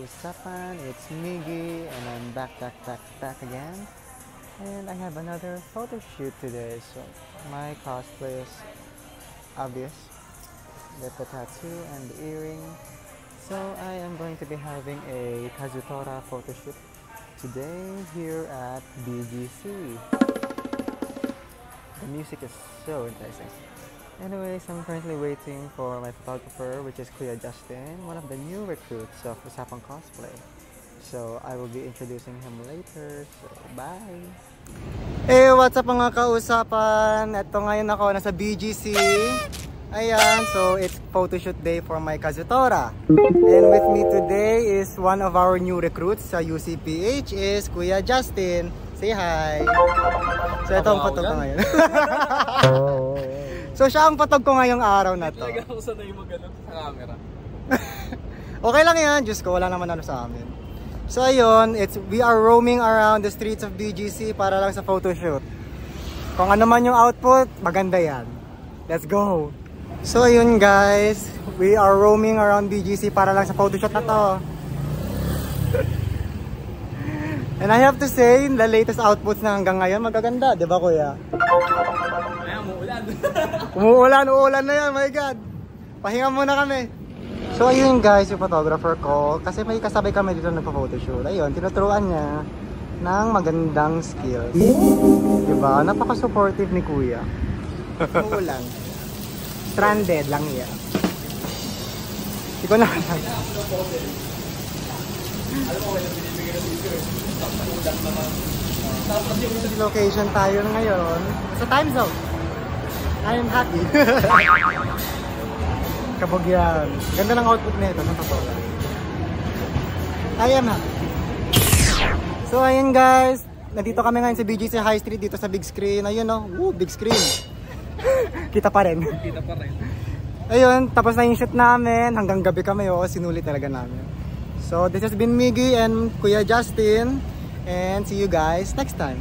Kausapan. It's Miggy and I'm back again. And I have another photo shoot today. So my cosplay is obvious. With the tattoo and the earring. So I am going to be having a Kazutora photo shoot today here at BGC. The music is so enticing. Anyways, I'm currently waiting for my photographer, which is Kuya Justin, one of the new recruits of Usapang Cosplay. So I will be introducing him later. So bye! Hey, what's up mga kausapan? Ito ngayon ako, nasa BGC. Ayan, so it's photoshoot day for my Kazutora. And with me today is one of our new recruits sa UCPH is Kuya Justin. Say hi! So ito ang photog ko ngayon. So siya ang photog ko ngayong araw na to. Talaga ako sanay mag-ano sa camera. Okay lang yan, Diyos ko, wala naman ano sa amin. So ayun, we are roaming around the streets of BGC para lang sa photoshoot. Kung ano man yung output, maganda yan. Let's go! So ayun guys, we are roaming around BGC para lang sa photoshoot na to. And I have to say, the latest outputs na hanggang ngayon magaganda, di ba kuya? Kaya Uulan na yan, my God. Pahinga muna kami. So ayun guys, yung photographer ko, kasi may kasabay kami dito nagpa-photoshoot. Ayun, tinuturuan niya ng magandang skills. Diba? Napaka-supportive ni kuya. Uulan. Stranded lang yan. Hindi ko na alam. Location tayo ngayon sa time zone. I am happy. Kabogyan. Ganda ng output nito sa totoo. I am happy. So ayun guys, nandito kami ngayon sa BGC High Street dito sa big screen. Ayun oh, woo, big screen. Kita pa rin. Kita pa rin. Ayun, tapos na yung shoot namin. Hanggang gabi kami, oh, sinulit talaga namin. So this has been Miggy and Kuya Justin. And see you guys next time.